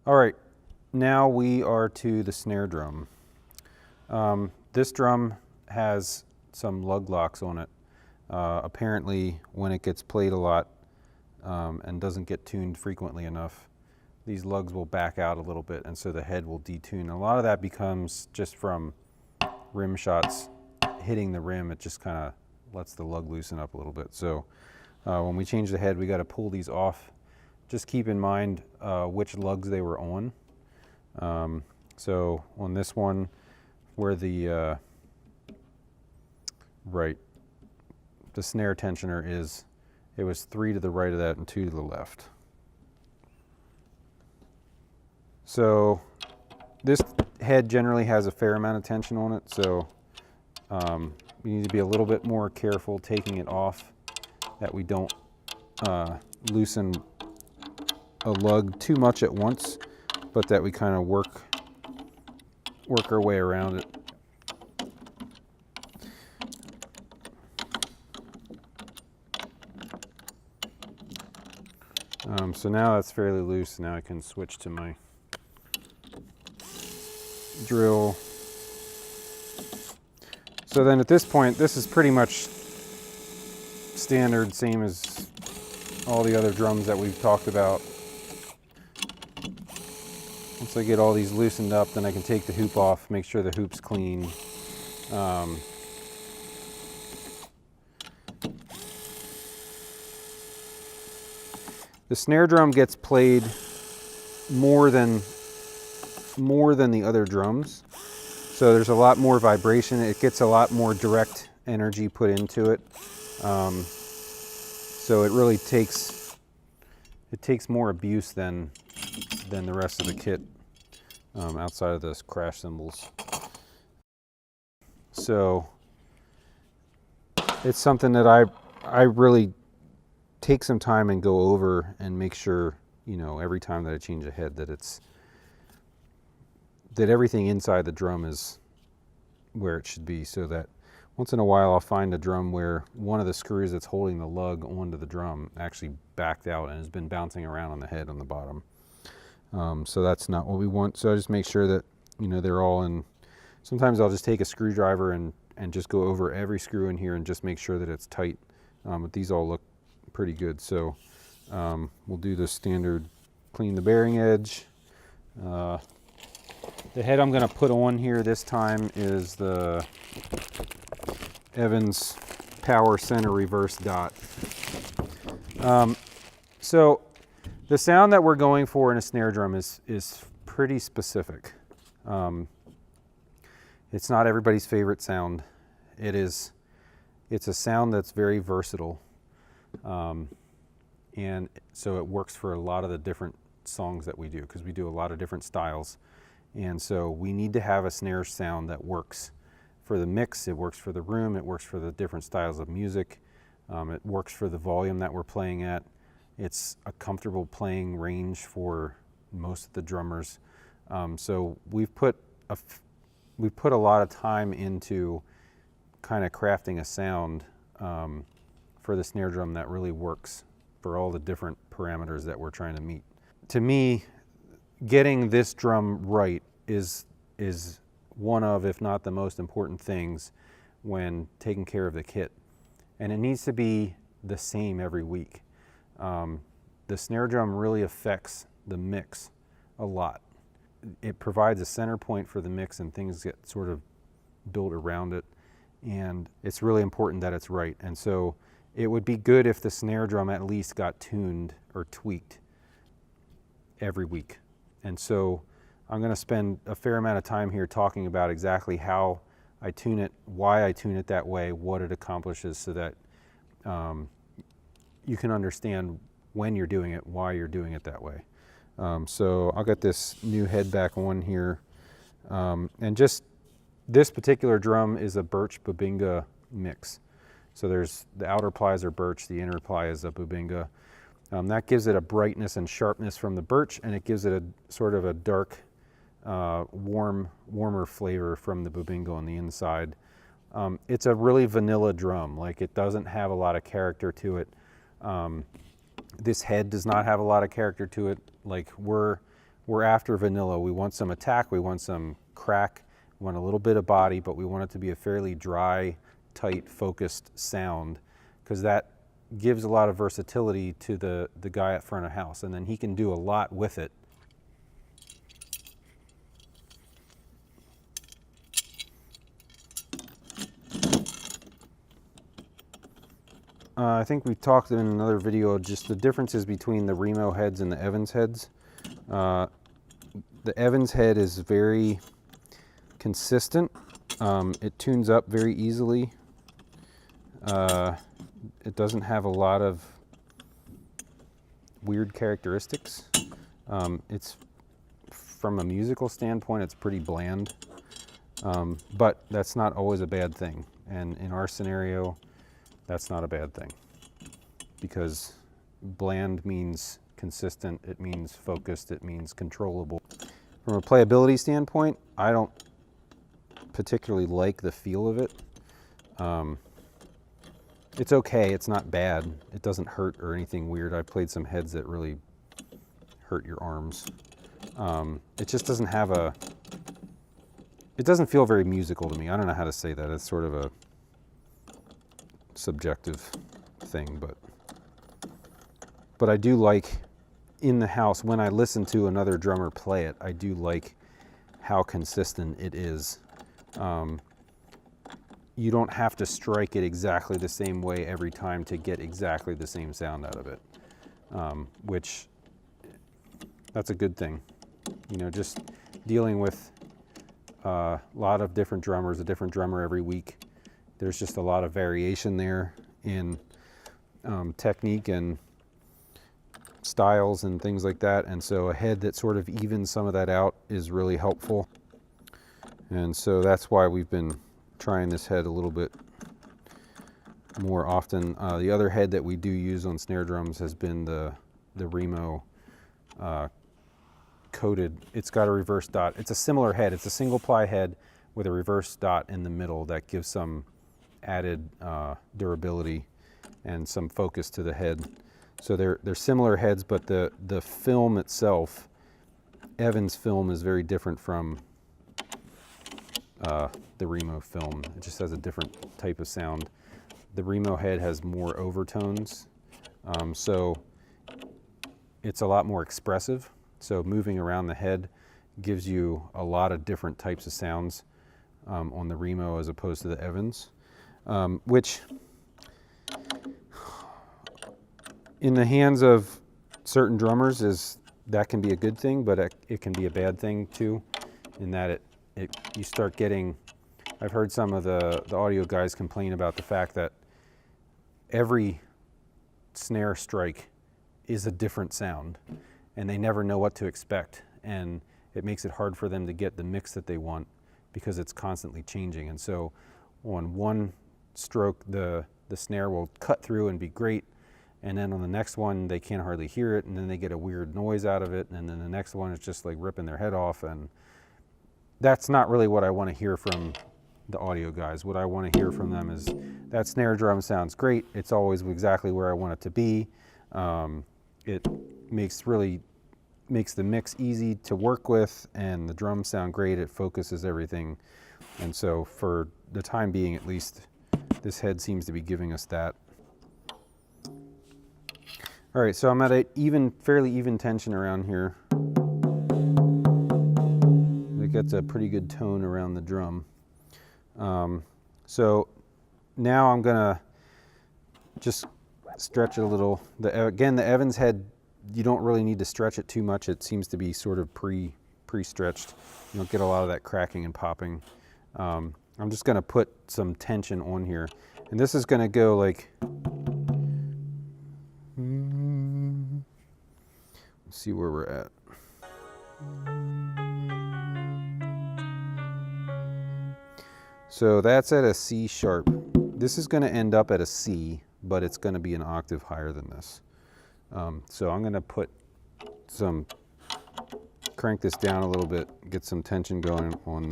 All right, now we are to the snare drum. This drum has some lug locks on it. Apparently, when it gets played a lot and doesn't get tuned frequently enough, these lugs will back out a little bit, and so the head will detune. A lot of that becomes just from rim shots hitting the rim. It just kind of lets the lug loosen up a little bit. So when we change the head, we got to pull these off. Just keep in mind which lugs they were on. So on this one, where the the snare tensioner is, it was 3 to the right of that and 2 to the left. So this head generally has a fair amount of tension on it, so you need to be a little bit more careful taking it off, that we don't loosen a lug too much at once, but that we kind of work our way around it. So now that's fairly loose. Now I can switch to my drill. So then at this point, this is pretty much standard, same as all the other drums that we've talked about. Once I get all these loosened up, then I can take the hoop off, make sure the hoop's clean. The snare drum gets played more than the other drums, so there's a lot more vibration. It gets a lot more direct energy put into it, so it really takes more abuse than the rest of the kit, outside of those crash cymbals. So it's something that I really take some time and go over and make sure, every time that I change a head, that everything inside the drum is where it should be, so that once in a while I'll find a drum where one of the screws that's holding the lug onto the drum actually backed out and has been bouncing around on the head on the bottom. So that's not what we want. So I just make sure that, they're all in. Sometimes I'll just take a screwdriver and just go over every screw in here and just make sure that it's tight. But these all look pretty good. So we'll do the standard clean the bearing edge. The head I'm going to put on here this time is the Evans Power Center Reverse Dot. So the sound that we're going for in a snare drum is pretty specific. It's not everybody's favorite sound. It's a sound that's very versatile. And so it works for a lot of the different songs that we do, because we do a lot of different styles. And so we need to have a snare sound that works for the mix, it works for the room, it works for the different styles of music, it works for the volume that we're playing at. It's a comfortable playing range for most of the drummers. So we've put a lot of time into kind of crafting a sound for the snare drum that really works for all the different parameters that we're trying to meet. To me, getting this drum right is one of, if not the most important things when taking care of the kit. And it needs to be the same every week. The snare drum really affects the mix a lot. It provides a center point for the mix, and things get sort of built around it. And it's really important that it's right. And so it would be good if the snare drum at least got tuned or tweaked every week. And so I'm going to spend a fair amount of time here talking about exactly how I tune it, why I tune it that way, what it accomplishes, so that you can understand when you're doing it, why you're doing it that way. So I'll get this new head back on here. And just this particular drum is a birch Bubinga mix. So there's the outer plies are birch, the inner ply is a Bubinga. That gives it a brightness and sharpness from the birch, and it gives it a sort of a dark, warmer flavor from the Bubinga on the inside. It's a really vanilla drum. Like, it doesn't have a lot of character to it. This head does not have a lot of character to it. Like, we're we're after vanilla. We want some attack, we want some crack, we want a little bit of body, but we want it to be a fairly dry, tight, focused sound, because that gives a lot of versatility to the guy at front of house, and then he can do a lot with it. I think we talked in another video just the differences between the Remo heads and the Evans heads. The Evans head is very consistent. It tunes up very easily. It doesn't have a lot of weird characteristics. It's, from a musical standpoint, it's pretty bland, but that's not always a bad thing. And in our scenario, that's not a bad thing, because bland means consistent, it means focused, it means controllable. From a playability standpoint, I don't particularly like the feel of it. It's okay, it's not bad, it doesn't hurt or anything weird. I've played some heads that really hurt your arms. It just doesn't have a, it doesn't feel very musical to me. I don't know how to say that. It's sort of a subjective thing, but I do like in the house, when I listen to another drummer play it, I do like how consistent it is. You don't have to strike it exactly the same way every time to get exactly the same sound out of it, which, that's a good thing. You know, just dealing with a lot of different drummers, a different drummer every week. There's just a lot of variation there in technique and styles and things like that. And so a head that sort of evens some of that out is really helpful. And so that's why we've been trying this head a little bit more often. The other head that we do use on snare drums has been the Remo coated. It's got a reverse dot. It's a similar head. It's a single ply head with a reverse dot in the middle that gives some added durability and some focus to the head. So they're similar heads, but the film itself, Evans film, is very different from the Remo film. It just has a different type of sound. The Remo head has more overtones, so it's a lot more expressive. So moving around the head gives you a lot of different types of sounds on the Remo as opposed to the Evans, which in the hands of certain drummers that can be a good thing, but it can be a bad thing too, in that you start getting, I've heard some of the audio guys complain about the fact that every snare strike is a different sound and they never know what to expect, and it makes it hard for them to get the mix that they want because it's constantly changing. And so on one stroke the snare will cut through and be great, and then on the next one they can't hardly hear it, and then they get a weird noise out of it, and then the next one is just like ripping their head off. And that's not really what I want to hear from the audio guys. What I want to hear from them is that snare drum sounds great, it's always exactly where I want it to be. It makes the mix easy to work with, and the drums sound great, it focuses everything. And so for the time being, at least, this head seems to be giving us that. All right, so I'm at a fairly even tension around here. It gets a pretty good tone around the drum. So now I'm gonna just stretch it a little. Again, the Evans head, you don't really need to stretch it too much. It seems to be sort of pre-stretched. You don't get a lot of that cracking and popping. I'm just gonna put some tension on here. And this is gonna go like, let's see where we're at. So that's at a C sharp. This is gonna end up at a C, but it's gonna be an octave higher than this. So I'm gonna crank this down a little bit, get some tension going on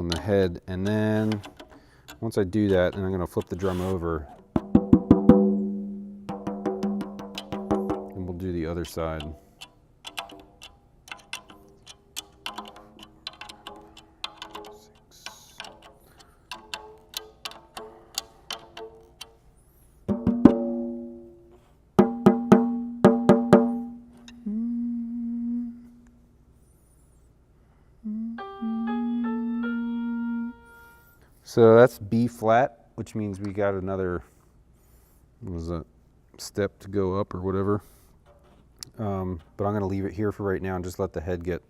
the head, and then once I do that, then I'm gonna flip the drum over. other side. So that's B flat, which means we got another, what was that, step to go up or whatever. But I'm going to leave it here for right now and just let the head get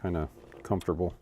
kind of comfortable.